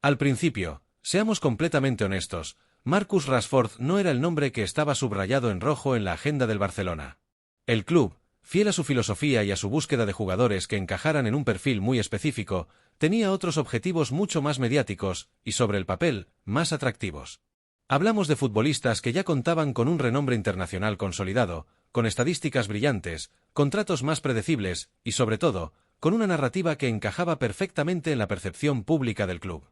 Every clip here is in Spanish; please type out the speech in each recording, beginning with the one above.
Al principio, seamos completamente honestos, Marcus Rashford no era el nombre que estaba subrayado en rojo en la agenda del Barcelona. El club, fiel a su filosofía y a su búsqueda de jugadores que encajaran en un perfil muy específico, tenía otros objetivos mucho más mediáticos y, sobre el papel, más atractivos. Hablamos de futbolistas que ya contaban con un renombre internacional consolidado, con estadísticas brillantes, contratos más predecibles y, sobre todo, con una narrativa que encajaba perfectamente en la percepción pública del club.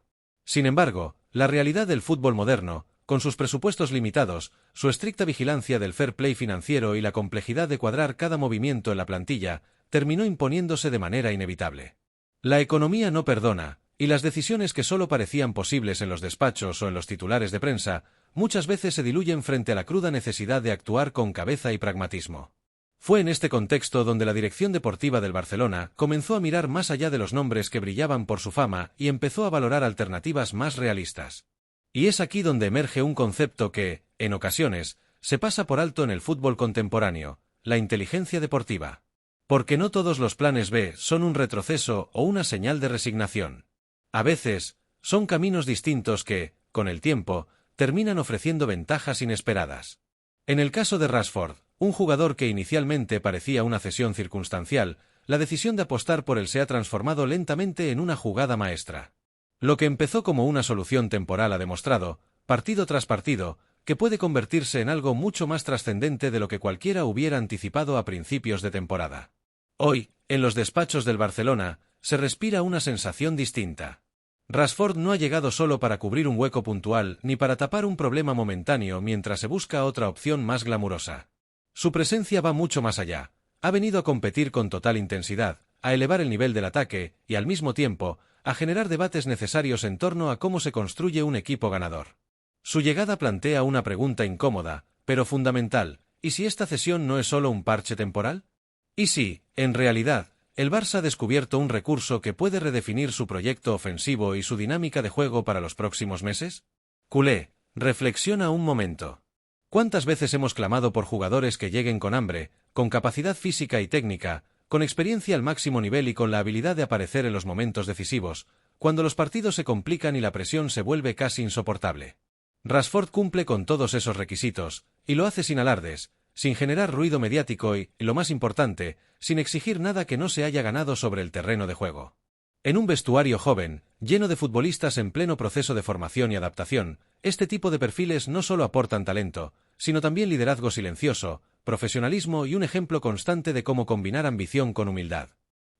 Sin embargo, la realidad del fútbol moderno, con sus presupuestos limitados, su estricta vigilancia del fair play financiero y la complejidad de cuadrar cada movimiento en la plantilla, terminó imponiéndose de manera inevitable. La economía no perdona, y las decisiones que solo parecían posibles en los despachos o en los titulares de prensa, muchas veces se diluyen frente a la cruda necesidad de actuar con cabeza y pragmatismo. Fue en este contexto donde la dirección deportiva del Barcelona comenzó a mirar más allá de los nombres que brillaban por su fama y empezó a valorar alternativas más realistas. Y es aquí donde emerge un concepto que, en ocasiones, se pasa por alto en el fútbol contemporáneo: la inteligencia deportiva. Porque no todos los planes B son un retroceso o una señal de resignación. A veces, son caminos distintos que, con el tiempo, terminan ofreciendo ventajas inesperadas. En el caso de Rashford, un jugador que inicialmente parecía una cesión circunstancial, la decisión de apostar por él se ha transformado lentamente en una jugada maestra. Lo que empezó como una solución temporal ha demostrado, partido tras partido, que puede convertirse en algo mucho más trascendente de lo que cualquiera hubiera anticipado a principios de temporada. Hoy, en los despachos del Barcelona, se respira una sensación distinta. Rashford no ha llegado solo para cubrir un hueco puntual ni para tapar un problema momentáneo mientras se busca otra opción más glamurosa. Su presencia va mucho más allá. Ha venido a competir con total intensidad, a elevar el nivel del ataque y, al mismo tiempo, a generar debates necesarios en torno a cómo se construye un equipo ganador. Su llegada plantea una pregunta incómoda, pero fundamental: ¿y si esta cesión no es solo un parche temporal? ¿Y si, en realidad, el Barça ha descubierto un recurso que puede redefinir su proyecto ofensivo y su dinámica de juego para los próximos meses? Culé, reflexiona un momento. ¿Cuántas veces hemos clamado por jugadores que lleguen con hambre, con capacidad física y técnica, con experiencia al máximo nivel y con la habilidad de aparecer en los momentos decisivos, cuando los partidos se complican y la presión se vuelve casi insoportable? Rashford cumple con todos esos requisitos, y lo hace sin alardes, sin generar ruido mediático y, lo más importante, sin exigir nada que no se haya ganado sobre el terreno de juego. En un vestuario joven, lleno de futbolistas en pleno proceso de formación y adaptación, este tipo de perfiles no solo aportan talento, sino también liderazgo silencioso, profesionalismo y un ejemplo constante de cómo combinar ambición con humildad.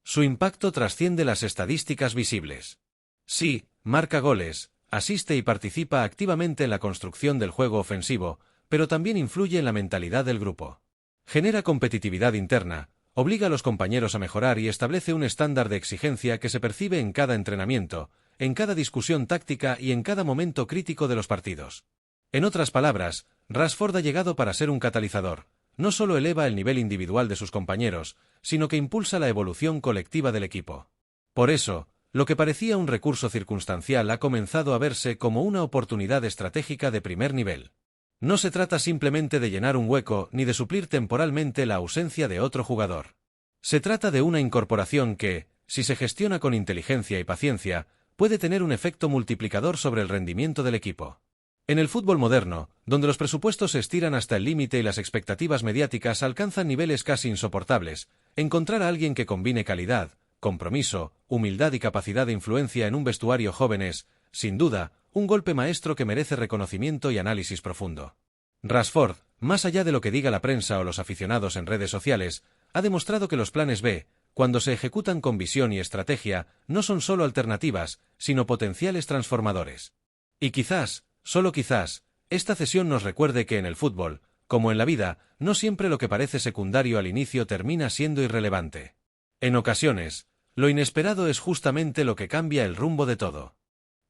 Su impacto trasciende las estadísticas visibles. Sí, marca goles, asiste y participa activamente en la construcción del juego ofensivo, pero también influye en la mentalidad del grupo. Genera competitividad interna, obliga a los compañeros a mejorar y establece un estándar de exigencia que se percibe en cada entrenamiento, en cada discusión táctica y en cada momento crítico de los partidos. En otras palabras, Rashford ha llegado para ser un catalizador. No solo eleva el nivel individual de sus compañeros, sino que impulsa la evolución colectiva del equipo. Por eso, lo que parecía un recurso circunstancial ha comenzado a verse como una oportunidad estratégica de primer nivel. No se trata simplemente de llenar un hueco ni de suplir temporalmente la ausencia de otro jugador. Se trata de una incorporación que, si se gestiona con inteligencia y paciencia, puede tener un efecto multiplicador sobre el rendimiento del equipo. En el fútbol moderno, donde los presupuestos se estiran hasta el límite y las expectativas mediáticas alcanzan niveles casi insoportables, encontrar a alguien que combine calidad, compromiso, humildad y capacidad de influencia en un vestuario joven es, sin duda, un golpe maestro que merece reconocimiento y análisis profundo. Rashford, más allá de lo que diga la prensa o los aficionados en redes sociales, ha demostrado que los planes B, cuando se ejecutan con visión y estrategia, no son solo alternativas, sino potenciales transformadores. Y quizás, solo quizás, esta cesión nos recuerde que en el fútbol, como en la vida, no siempre lo que parece secundario al inicio termina siendo irrelevante. En ocasiones, lo inesperado es justamente lo que cambia el rumbo de todo.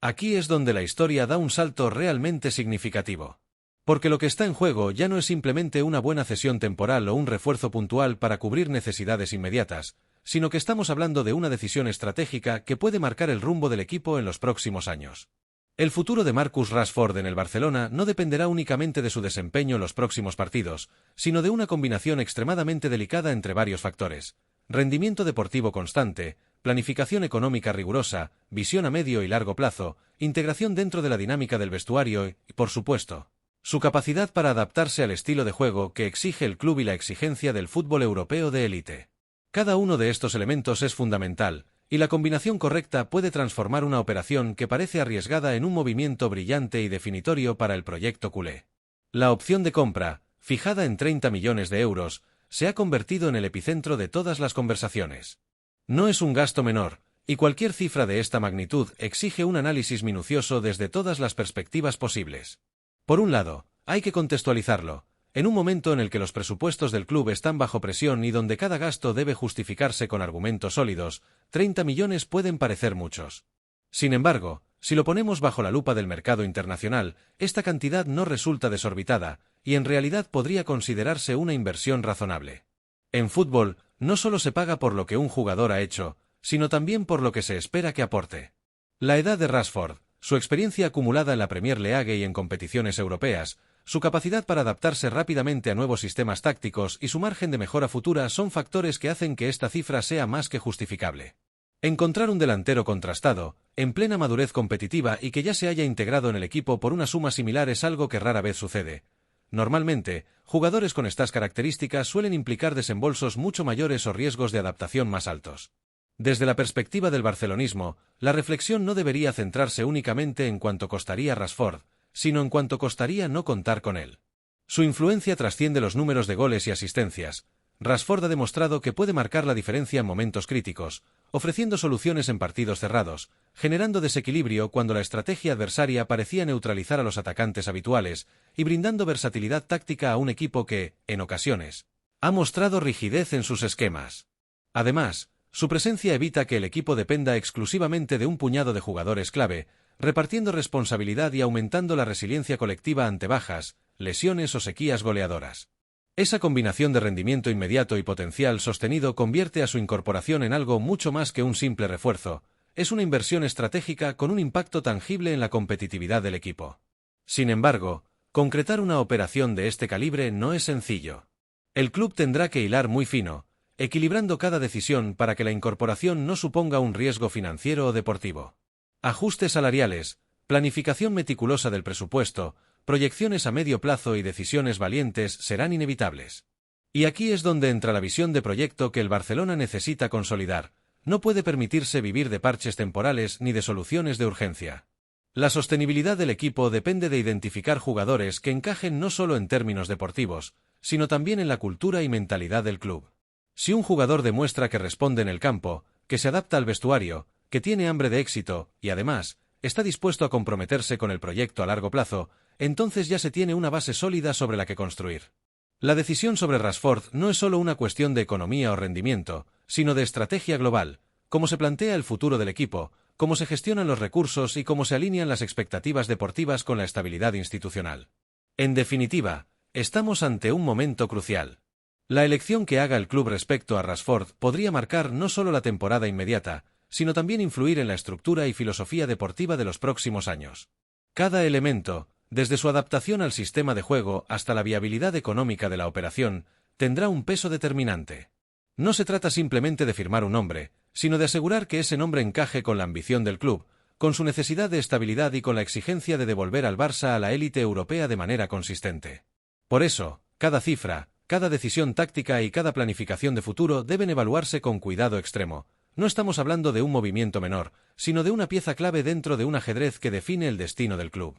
Aquí es donde la historia da un salto realmente significativo. Porque lo que está en juego ya no es simplemente una buena cesión temporal o un refuerzo puntual para cubrir necesidades inmediatas, sino que estamos hablando de una decisión estratégica que puede marcar el rumbo del equipo en los próximos años. El futuro de Marcus Rashford en el Barcelona no dependerá únicamente de su desempeño en los próximos partidos, sino de una combinación extremadamente delicada entre varios factores: rendimiento deportivo constante, planificación económica rigurosa, visión a medio y largo plazo, integración dentro de la dinámica del vestuario y, por supuesto, su capacidad para adaptarse al estilo de juego que exige el club y la exigencia del fútbol europeo de élite. Cada uno de estos elementos es fundamental, y la combinación correcta puede transformar una operación que parece arriesgada en un movimiento brillante y definitorio para el proyecto culé. La opción de compra, fijada en 30 millones de euros, se ha convertido en el epicentro de todas las conversaciones. No es un gasto menor, y cualquier cifra de esta magnitud exige un análisis minucioso desde todas las perspectivas posibles. Por un lado, hay que contextualizarlo. En un momento en el que los presupuestos del club están bajo presión y donde cada gasto debe justificarse con argumentos sólidos, 30 millones pueden parecer muchos. Sin embargo, si lo ponemos bajo la lupa del mercado internacional, esta cantidad no resulta desorbitada, y en realidad podría considerarse una inversión razonable. En fútbol, no solo se paga por lo que un jugador ha hecho, sino también por lo que se espera que aporte. La edad de Rashford, su experiencia acumulada en la Premier League y en competiciones europeas, su capacidad para adaptarse rápidamente a nuevos sistemas tácticos y su margen de mejora futura son factores que hacen que esta cifra sea más que justificable. Encontrar un delantero contrastado, en plena madurez competitiva y que ya se haya integrado en el equipo por una suma similar es algo que rara vez sucede. Normalmente, jugadores con estas características suelen implicar desembolsos mucho mayores o riesgos de adaptación más altos. Desde la perspectiva del barcelonismo, la reflexión no debería centrarse únicamente en cuánto costaría Rashford, sino en cuánto costaría no contar con él. Su influencia trasciende los números de goles y asistencias. Rashford ha demostrado que puede marcar la diferencia en momentos críticos, ofreciendo soluciones en partidos cerrados, generando desequilibrio cuando la estrategia adversaria parecía neutralizar a los atacantes habituales, y brindando versatilidad táctica a un equipo que, en ocasiones, ha mostrado rigidez en sus esquemas. Además, su presencia evita que el equipo dependa exclusivamente de un puñado de jugadores clave, repartiendo responsabilidad y aumentando la resiliencia colectiva ante bajas, lesiones o sequías goleadoras. Esa combinación de rendimiento inmediato y potencial sostenido convierte a su incorporación en algo mucho más que un simple refuerzo. Es una inversión estratégica con un impacto tangible en la competitividad del equipo. Sin embargo, concretar una operación de este calibre no es sencillo. El club tendrá que hilar muy fino, equilibrando cada decisión para que la incorporación no suponga un riesgo financiero o deportivo. Ajustes salariales, planificación meticulosa del presupuesto, proyecciones a medio plazo y decisiones valientes serán inevitables. Y aquí es donde entra la visión de proyecto que el Barcelona necesita consolidar. No puede permitirse vivir de parches temporales ni de soluciones de urgencia. La sostenibilidad del equipo depende de identificar jugadores que encajen no solo en términos deportivos, sino también en la cultura y mentalidad del club. Si un jugador demuestra que responde en el campo, que se adapta al vestuario, que tiene hambre de éxito, y además, está dispuesto a comprometerse con el proyecto a largo plazo, entonces ya se tiene una base sólida sobre la que construir. La decisión sobre Rashford no es solo una cuestión de economía o rendimiento, sino de estrategia global, cómo se plantea el futuro del equipo, cómo se gestionan los recursos y cómo se alinean las expectativas deportivas con la estabilidad institucional. En definitiva, estamos ante un momento crucial. La elección que haga el club respecto a Rashford podría marcar no solo la temporada inmediata, sino también influir en la estructura y filosofía deportiva de los próximos años. Cada elemento, desde su adaptación al sistema de juego hasta la viabilidad económica de la operación, tendrá un peso determinante. No se trata simplemente de firmar un nombre, sino de asegurar que ese nombre encaje con la ambición del club, con su necesidad de estabilidad y con la exigencia de devolver al Barça a la élite europea de manera consistente. Por eso, cada cifra, cada decisión táctica y cada planificación de futuro deben evaluarse con cuidado extremo. No estamos hablando de un movimiento menor, sino de una pieza clave dentro de un ajedrez que define el destino del club.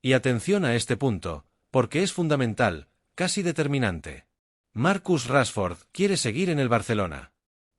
Y atención a este punto, porque es fundamental, casi determinante. Marcus Rashford quiere seguir en el Barcelona.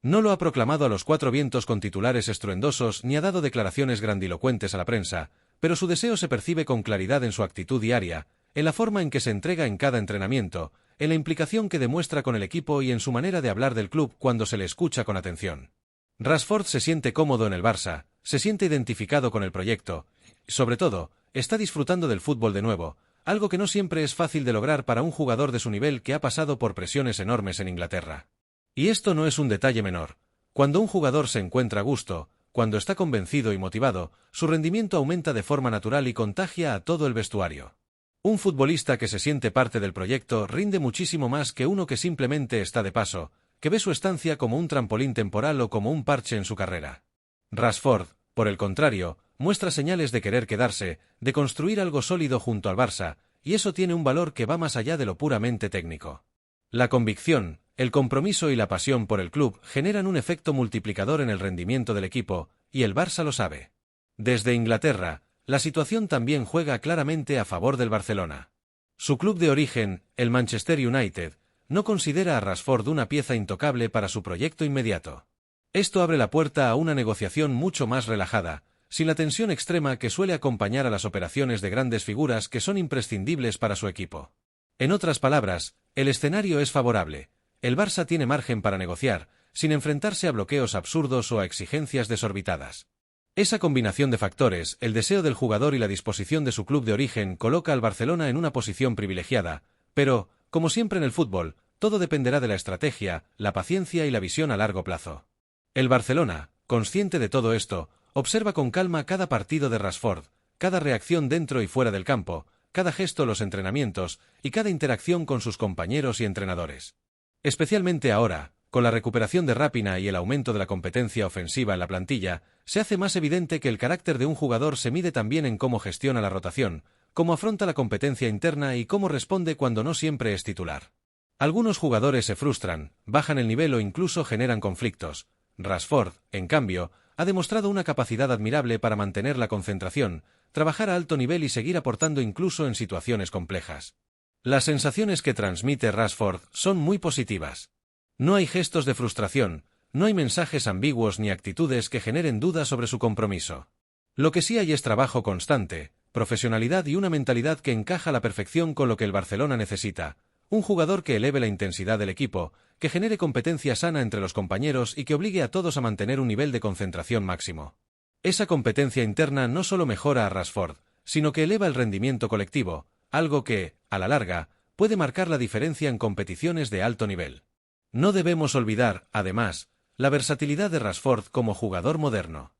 No lo ha proclamado a los cuatro vientos con titulares estruendosos ni ha dado declaraciones grandilocuentes a la prensa, pero su deseo se percibe con claridad en su actitud diaria, en la forma en que se entrega en cada entrenamiento, en la implicación que demuestra con el equipo y en su manera de hablar del club cuando se le escucha con atención. Rashford se siente cómodo en el Barça, se siente identificado con el proyecto, y, sobre todo, está disfrutando del fútbol de nuevo, algo que no siempre es fácil de lograr para un jugador de su nivel que ha pasado por presiones enormes en Inglaterra. Y esto no es un detalle menor. Cuando un jugador se encuentra a gusto, cuando está convencido y motivado, su rendimiento aumenta de forma natural y contagia a todo el vestuario. Un futbolista que se siente parte del proyecto rinde muchísimo más que uno que simplemente está de paso, que ve su estancia como un trampolín temporal o como un parche en su carrera. Rashford, por el contrario, muestra señales de querer quedarse, de construir algo sólido junto al Barça, y eso tiene un valor que va más allá de lo puramente técnico. La convicción, el compromiso y la pasión por el club generan un efecto multiplicador en el rendimiento del equipo, y el Barça lo sabe. Desde Inglaterra, la situación también juega claramente a favor del Barcelona. Su club de origen, el Manchester United, no considera a Rashford una pieza intocable para su proyecto inmediato. Esto abre la puerta a una negociación mucho más relajada, sin la tensión extrema que suele acompañar a las operaciones de grandes figuras que son imprescindibles para su equipo. En otras palabras, el escenario es favorable. El Barça tiene margen para negociar, sin enfrentarse a bloqueos absurdos o a exigencias desorbitadas. Esa combinación de factores, el deseo del jugador y la disposición de su club de origen, coloca al Barcelona en una posición privilegiada, pero, como siempre en el fútbol, todo dependerá de la estrategia, la paciencia y la visión a largo plazo. El Barcelona, consciente de todo esto, observa con calma cada partido de Rashford, cada reacción dentro y fuera del campo, cada gesto en los entrenamientos y cada interacción con sus compañeros y entrenadores. Especialmente ahora, con la recuperación de Raphinha y el aumento de la competencia ofensiva en la plantilla, se hace más evidente que el carácter de un jugador se mide también en cómo gestiona la rotación, cómo afronta la competencia interna y cómo responde cuando no siempre es titular. Algunos jugadores se frustran, bajan el nivel o incluso generan conflictos. Rashford, en cambio, ha demostrado una capacidad admirable para mantener la concentración, trabajar a alto nivel y seguir aportando incluso en situaciones complejas. Las sensaciones que transmite Rashford son muy positivas. No hay gestos de frustración, no hay mensajes ambiguos ni actitudes que generen dudas sobre su compromiso. Lo que sí hay es trabajo constante, profesionalidad y una mentalidad que encaja a la perfección con lo que el Barcelona necesita. Un jugador que eleve la intensidad del equipo, que genere competencia sana entre los compañeros y que obligue a todos a mantener un nivel de concentración máximo. Esa competencia interna no solo mejora a Rashford, sino que eleva el rendimiento colectivo, algo que, a la larga, puede marcar la diferencia en competiciones de alto nivel. No debemos olvidar, además, la versatilidad de Rashford como jugador moderno.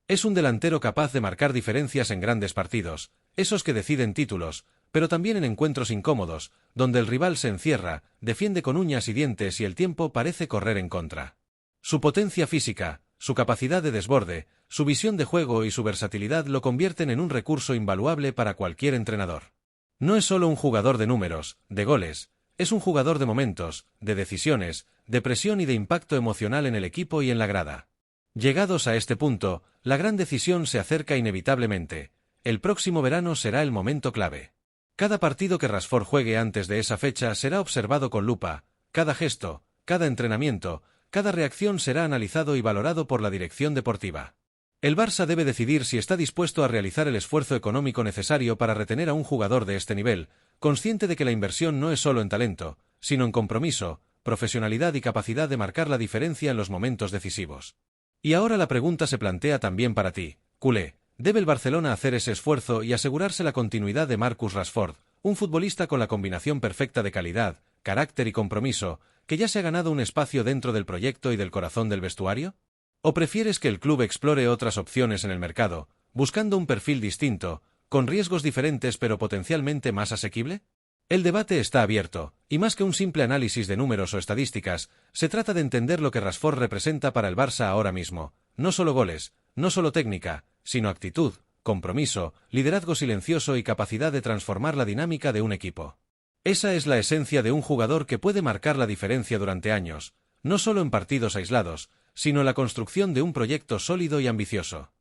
Es un delantero capaz de marcar diferencias en grandes partidos, esos que deciden títulos, pero también en encuentros incómodos, donde el rival se encierra, defiende con uñas y dientes y el tiempo parece correr en contra. Su potencia física, su capacidad de desborde, su visión de juego y su versatilidad lo convierten en un recurso invaluable para cualquier entrenador. No es solo un jugador de números, de goles, es un jugador de momentos, de decisiones, de presión y de impacto emocional en el equipo y en la grada. Llegados a este punto, la gran decisión se acerca inevitablemente. El próximo verano será el momento clave. Cada partido que Rashford juegue antes de esa fecha será observado con lupa, cada gesto, cada entrenamiento, cada reacción será analizado y valorado por la dirección deportiva. El Barça debe decidir si está dispuesto a realizar el esfuerzo económico necesario para retener a un jugador de este nivel, consciente de que la inversión no es solo en talento, sino en compromiso, profesionalidad y capacidad de marcar la diferencia en los momentos decisivos. Y ahora la pregunta se plantea también para ti, culé. ¿Debe el Barcelona hacer ese esfuerzo y asegurarse la continuidad de Marcus Rashford, un futbolista con la combinación perfecta de calidad, carácter y compromiso, que ya se ha ganado un espacio dentro del proyecto y del corazón del vestuario? ¿O prefieres que el club explore otras opciones en el mercado, buscando un perfil distinto, con riesgos diferentes pero potencialmente más asequible? El debate está abierto, y más que un simple análisis de números o estadísticas, se trata de entender lo que Rashford representa para el Barça ahora mismo, no solo goles, no solo técnica, sino actitud, compromiso, liderazgo silencioso y capacidad de transformar la dinámica de un equipo. Esa es la esencia de un jugador que puede marcar la diferencia durante años, no solo en partidos aislados, sino en la construcción de un proyecto sólido y ambicioso.